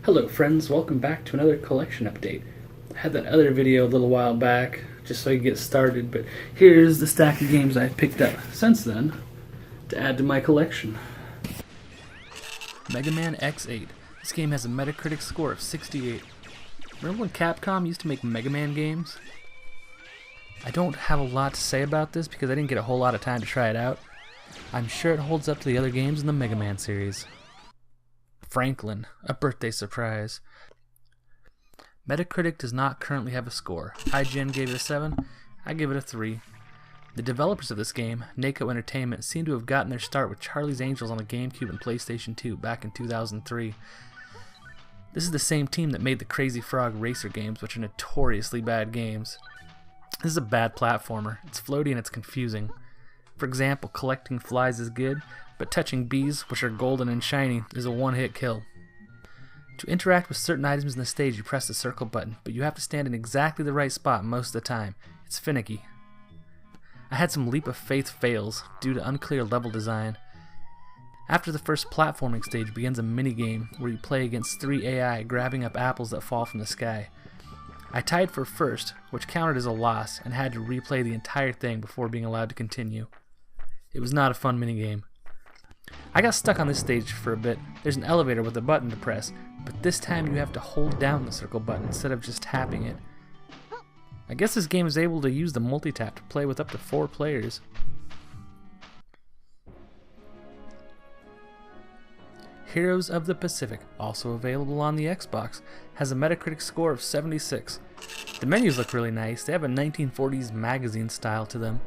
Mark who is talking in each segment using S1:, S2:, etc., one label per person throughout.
S1: Hello friends, welcome back to another collection update. I had that other video a little while back just so I could get started, but here's the stack of games I've picked up since then to add to my collection. Megaman X8. This game has a Metacritic score of 68. Remember when Capcom used to make Mega Man games? I don't have a lot to say about this because I didn't get a whole lot of time to try it out. I'm sure it holds up to the other games in the Mega Man series. Franklin, a birthday surprise. Metacritic does not currently have a score. IGN gave it a 7, I give it a 3. The developers of this game, Neko Entertainment, seem to have gotten their start with Charlie's Angels on the GameCube and PlayStation 2 back in 2003. This is the same team that made the Crazy Frog Racer games, which are notoriously bad games. This is a bad platformer. It's floaty and it's confusing. For example, collecting flies is good, but touching bees, which are golden and shiny, is a one-hit kill. To interact with certain items in the stage, you press the circle button, but you have to stand in exactly the right spot most of the time. It's finicky. I had some leap of faith fails due to unclear level design. After the first platforming stage begins a minigame where you play against 3 AI grabbing up apples that fall from the sky. I tied for first, which counted as a loss, and had to replay the entire thing before being allowed to continue. It was not a fun minigame. I got stuck on this stage for a bit. There's an elevator with a button to press, but this time you have to hold down the circle button instead of just tapping it. I guess this game is able to use the multi-tap to play with up to 4 players. Heroes of the Pacific, also available on the Xbox, has a Metacritic score of 76. The menus look really nice. They have a 1940s magazine style to them.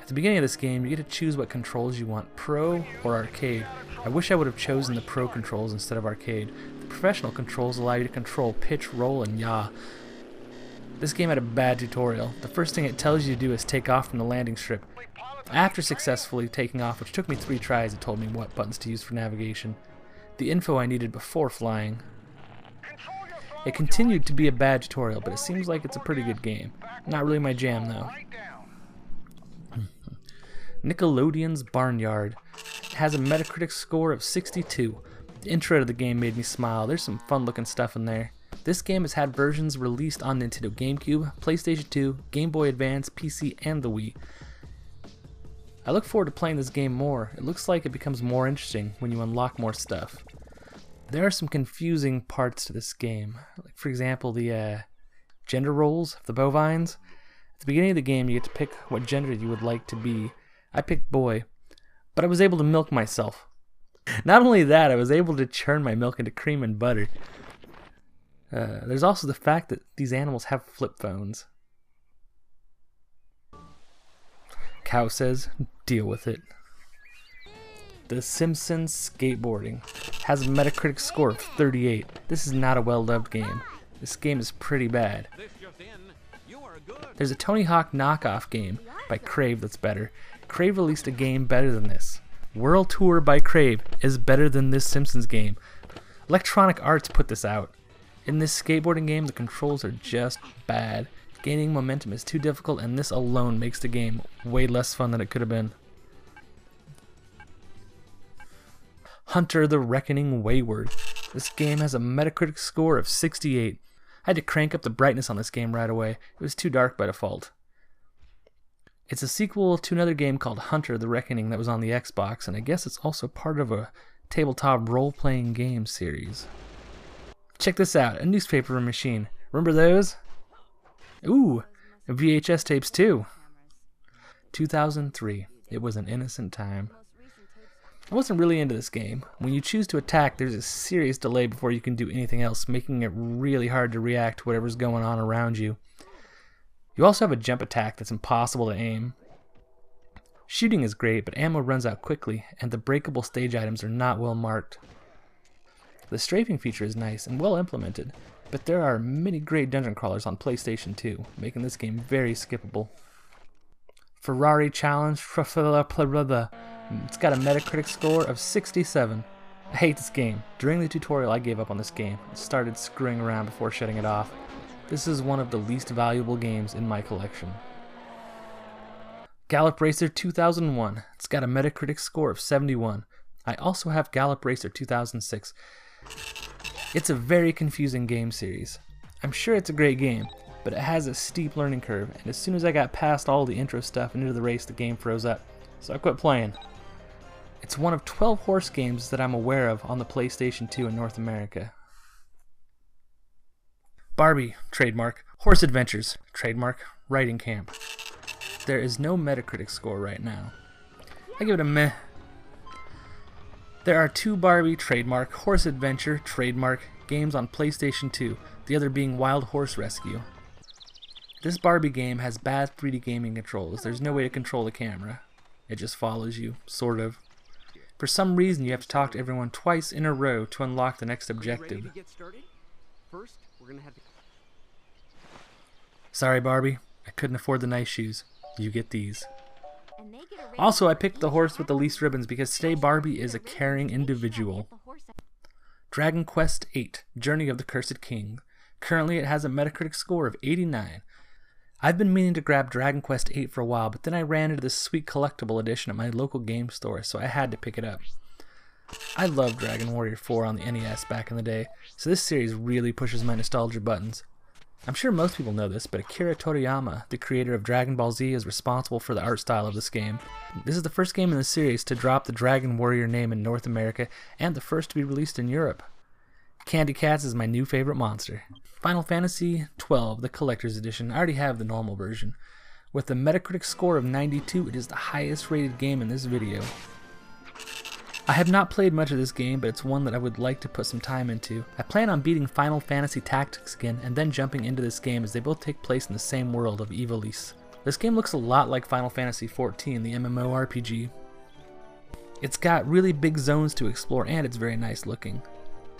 S1: At the beginning of this game, you get to choose what controls you want, Pro or Arcade. I wish I would have chosen the Pro controls instead of Arcade. The professional controls allow you to control pitch, roll, and yaw. This game had a bad tutorial. The first thing it tells you to do is take off from the landing strip. After successfully taking off, which took me 3 tries, it told me what buttons to use for navigation. The info I needed before flying. It continued to be a bad tutorial, but it seems like it's a pretty good game. Not really my jam, though. Nickelodeons Barnyard. It has a Metacritic score of 62. The intro to the game made me smile. There's some fun looking stuff in there. This game has had versions released on Nintendo GameCube, PlayStation 2, Game Boy Advance, PC, and the Wii. I look forward to playing this game more. It looks like it becomes more interesting when you unlock more stuff. There are some confusing parts to this game. Like, for example, the gender roles of the bovines. At the beginning of the game, you get to pick what gender you would like to be. I picked boy, but I was able to milk myself. Not only that, I was able to churn my milk into cream and butter. There's also the fact that these animals have flip phones. Cow says, deal with it. The Simpsons Skateboarding has a Metacritic score of 38. This is not a well-dubbed game. This game is pretty bad. There's a Tony Hawk knockoff game by Crave that's better. Crave released a game better than this. World Tour by Crave is better than this Simpsons game. Electronic Arts put this out. In this skateboarding game, the controls are just bad. Gaining momentum is too difficult, and this alone makes the game way less fun than it could have been. Hunter the Reckoning Wayward. This game has a Metacritic score of 68. I had to crank up the brightness on this game right away. It was too dark by default. It's a sequel to another game called Hunter the Reckoning that was on the Xbox, and I guess it's also part of a tabletop role-playing game series. Check this out, a newspaper machine. Remember those? Ooh, VHS tapes too. 2003. It was an innocent time. I wasn't really into this game. When you choose to attack, there's a serious delay before you can do anything else, making it really hard to react to whatever's going on around you. You also have a jump attack that's impossible to aim. Shooting is great, but ammo runs out quickly, and the breakable stage items are not well marked. The strafing feature is nice and well implemented, but there are many great dungeon crawlers on PlayStation 2, making this game very skippable. Ferrari Challenge. It's got a Metacritic score of 67. I hate this game. During the tutorial, I gave up on this game and started screwing around before shutting it off. This is one of the least valuable games in my collection. Galip Racer 2001. It's got a Metacritic score of 71. I also have Gallop Racer 2006. It's a very confusing game series. I'm sure it's a great game, but it has a steep learning curve, and as soon as I got past all the intro stuff and into the race, the game froze up, so I quit playing. It's one of 12 horse games that I'm aware of on the PlayStation 2 in North America. Barbie, trademark. Horse Adventures, trademark. Writing Camp. There is no Metacritic score right now. I give it a meh. There are 2 Barbie, trademark, Horse Adventure, trademark, games on PlayStation 2, the other being Wild Horse Rescue. This Barbie game has bad 3D gaming controls. There's no way to control the camera. It just follows you, sort of. For some reason, you have to talk to everyone twice in a row to unlock the next objective.
S2: First, we're gonna have to...
S1: Sorry, Barbie. I couldn't afford the nice shoes. You get these. Also, I picked the horse with the least ribbons because today Barbie is a caring individual. Dragon Quest VIII, Journey of the Cursed King. Currently, it has a Metacritic score of 89. I've been meaning to grab Dragon Quest VIII for a while, but then I ran into this sweet collectible edition at my local game store, so I had to pick it up. I loved Dragon Warrior 4 on the NES back in the day, so this series really pushes my nostalgia buttons. I'm sure most people know this, but Akira Toriyama, the creator of Dragon Ball Z, is responsible for the art style of this game. This is the first game in the series to drop the Dragon Warrior name in North America, and the first to be released in Europe. Candy Cats is my new favorite monster. Final Fantasy XII, the Collector's Edition. I already have the normal version. With a Metacritic score of 92, it is the highest rated game in this video. I have not played much of this game, but it's one that I would like to put some time into. I plan on beating Final Fantasy Tactics again, and then jumping into this game as they both take place in the same world of Ivalice. This game looks a lot like Final Fantasy XIV, the MMORPG. It's got really big zones to explore, and it's very nice looking.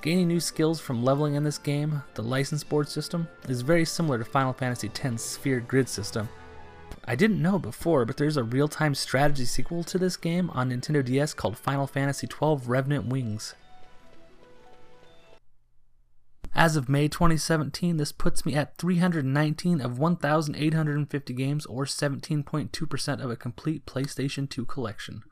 S1: Gaining new skills from leveling in this game, the license board system, is very similar to Final Fantasy X's sphere grid system. I didn't know before, but there's a real-time strategy sequel to this game on Nintendo DS called Final Fantasy XII Revenant Wings. As of May 2017, this puts me at 319 of 1,850 games, or 17.2% of a complete PlayStation 2 collection.